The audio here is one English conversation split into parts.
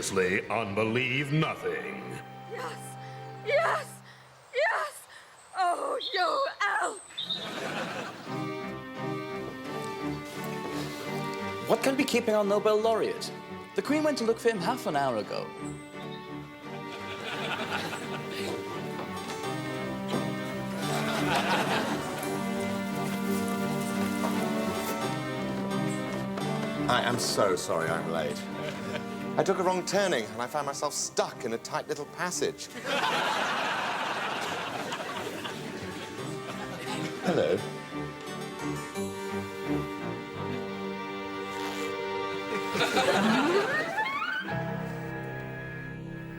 seriously unbelieve nothing. Yes! Yes! Yes! Oh, you elk! What can be keeping our Nobel laureate? The Queen went to look for him half an hour ago. I am so sorry I'm late. I took a wrong turning and I found myself stuck in a tight little passage. Hello.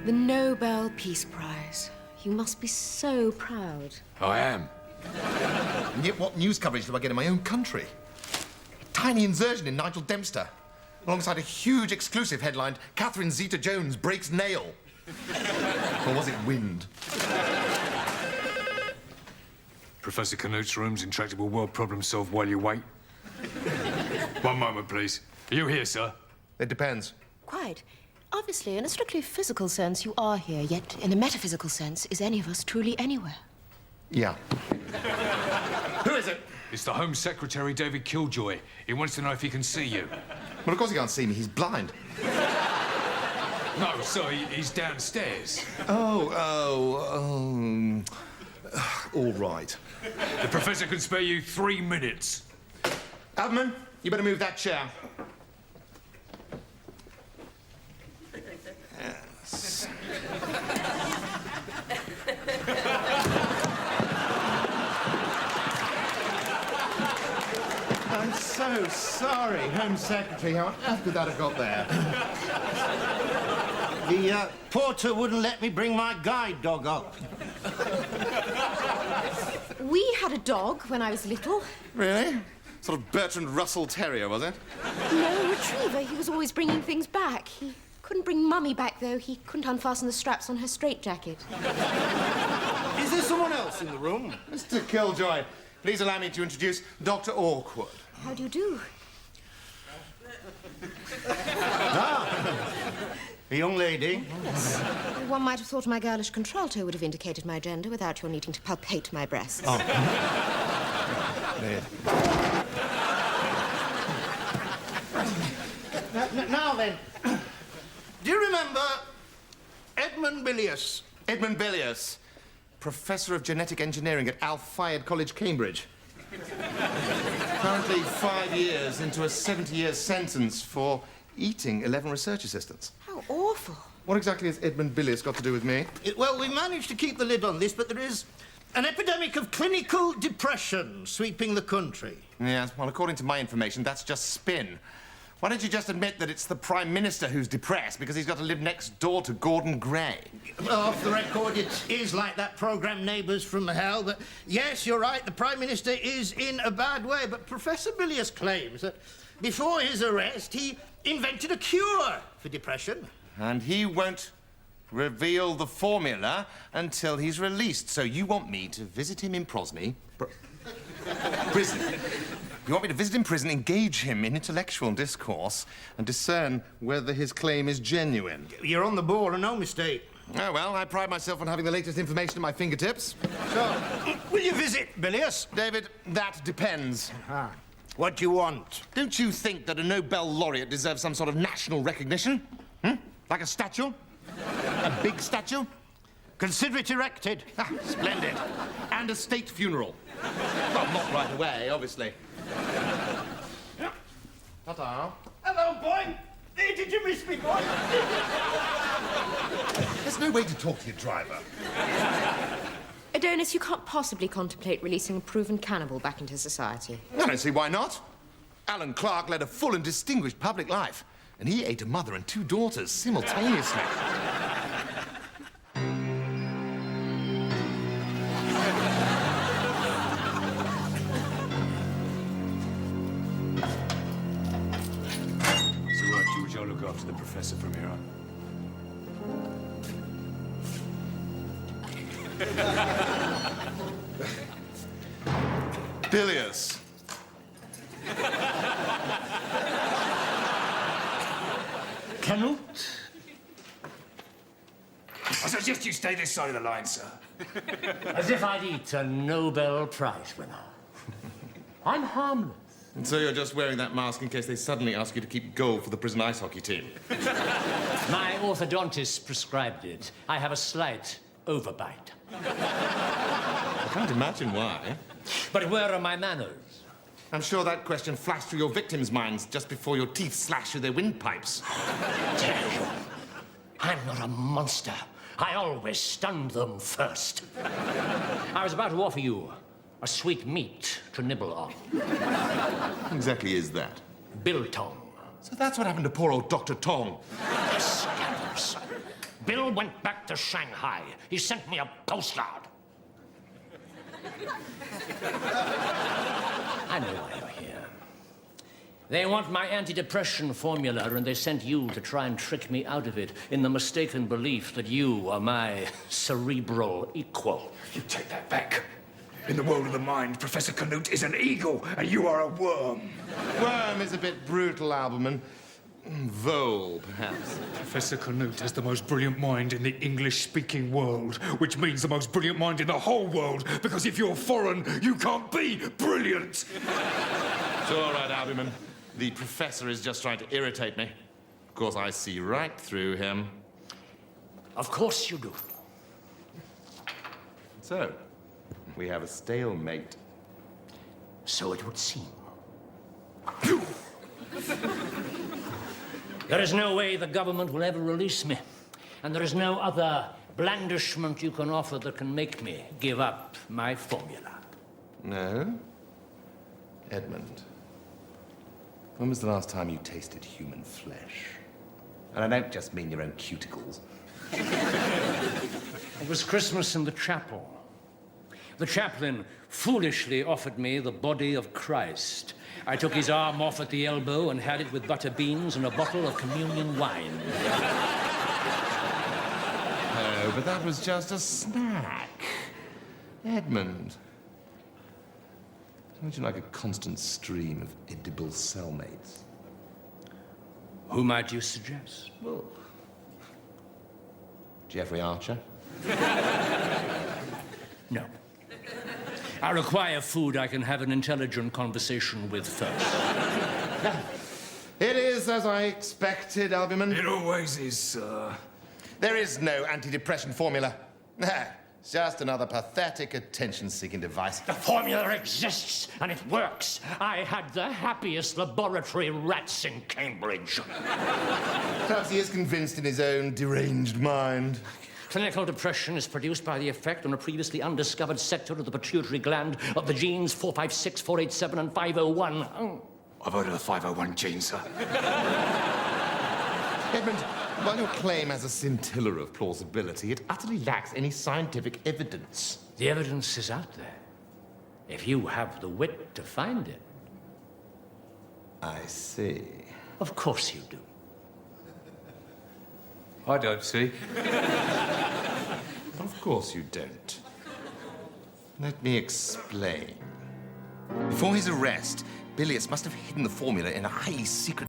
The Nobel Peace Prize. You must be so proud. I am. And yet what news coverage do I get in my own country? A tiny insertion in Nigel Dempster, alongside a huge exclusive headline, Catherine Zeta-Jones breaks nail. Or was it wind? Professor Cnut's room's intractable world problem solved while you wait. One moment, please. Are you here, sir? It depends. Quite. Obviously, in a strictly physical sense, you are here, yet in a metaphysical sense, is any of us truly anywhere? Yeah. Who is it? It's the Home Secretary, David Killjoy. He wants to know if he can see you. Well, of course he can't see me. He's blind. No, sir, he's downstairs. All right. The Professor can spare you 3 minutes. Albumen, you better move that chair. Yes. I'm so sorry, Home Secretary. How on earth could that have got there? The porter wouldn't let me bring my guide dog up. We had a dog when I was little. Really? Sort of Bertrand Russell Terrier, was it? No, retriever. He was always bringing things back. He couldn't bring Mummy back, though. He couldn't unfasten the straps on her straitjacket. Is there someone else in the room? Mr. Killjoy, please allow me to introduce Dr. Awkward. How do you do? A young lady. One might have thought my girlish contralto would have indicated my gender without your needing to palpate my breasts. Oh. Now then, do you remember Edmund Bilyas? Edmund Bilyas, Professor of Genetic Engineering at Al Fayed College, Cambridge. Currently 5 years into a 70-year sentence for eating 11 research assistants. How awful. What exactly has Edmund Bilyas got to do with me? Well, we managed to keep the lid on this, but there is an epidemic of clinical depression sweeping the country. Yes, well, according to my information, that's just spin. Why don't you just admit that it's the Prime Minister who's depressed because he's got to live next door to Gordon Gray? Well, off the record, it is like that programme Neighbours from Hell, but yes, you're right, the Prime Minister is in a bad way, but Professor Bilyas claims that before his arrest, he invented a cure for depression. And he won't reveal the formula until he's released. So you want me to visit him in prison? You want me to visit in prison, engage him in intellectual discourse, and discern whether his claim is genuine? You're on the ball and no mistake. Oh, well, I pride myself on having the latest information at my fingertips. So, will you visit Bilyas? David, that depends. What do you want? Don't you think that a Nobel laureate deserves some sort of national recognition? Like a statue? A big statue? Consider it erected. Ah, splendid. And a state funeral. Well, not right away, obviously. Ta-ta. Hello, boy. Did you miss me, boy? There's no way to talk to your driver. Adonis, you can't possibly contemplate releasing a proven cannibal back into society. I don't see why not. Alan Clark led a full and distinguished public life, and he ate a mother and 2 daughters simultaneously. I'll look after the Professor from here on. Bilyas. Cnut? suggest you stay this side of the line, sir. As if I'd eat a Nobel Prize winner. I'm harmless. And so you're just wearing that mask in case they suddenly ask you to keep goal for the prison ice hockey team. My orthodontist prescribed it. I have a slight overbite. I can't imagine why. But where are my manners? I'm sure that question flashed through your victims' minds just before your teeth slashed through their windpipes. Tell you, I'm not a monster. I always stunned them first. I was about to offer you a sweet meat to nibble on. What exactly is that? Biltong. So that's what happened to poor old Dr. Tong. Scandalous. Bill went back to Shanghai. He sent me a postcard. I know why you're here. They want my antidepressant formula, and they sent you to try and trick me out of it in the mistaken belief that you are my cerebral equal. You take that back. In the world of the mind, Professor Cnut is an eagle, and you are a worm. Worm is a bit brutal, Albumen. Vole, perhaps. Professor Cnut has the most brilliant mind in the English-speaking world, which means the most brilliant mind in the whole world, because if you're foreign, you can't be brilliant. It's all right, Albumen. The professor is just trying to irritate me. Of course, I see right through him. Of course you do. So, we have a stalemate. So it would seem. There is no way the government will ever release me. And there is no other blandishment you can offer that can make me give up my formula. No? Edmund, when was the last time you tasted human flesh? And I don't just mean your own cuticles. It was Christmas in the chapel. The chaplain foolishly offered me the body of Christ. I took his arm off at the elbow and had it with butter beans and a bottle of communion wine. Oh, but that was just a snack. Edmund. Don't you like a constant stream of edible cellmates? Who might you suggest? Well, Jeffrey Archer? No. I require food I can have an intelligent conversation with first. It is as I expected, Albumen. It always is, sir. There is no antidepressant formula. It's just another pathetic attention-seeking device. The formula exists, and it works. I had the happiest laboratory rats in Cambridge. Perhaps he is convinced in his own deranged mind. Clinical depression is produced by the effect on a previously undiscovered sector of the pituitary gland of the genes 456, 487, and 501. Oh. I've heard of the 501 gene, sir. Edmund, while your claim has a scintilla of plausibility, it utterly lacks any scientific evidence. The evidence is out there. If you have the wit to find it. I see. Of course you do. I don't see. Of course you don't. Let me explain. Before his arrest, Bilyas must have hidden the formula in a highly secret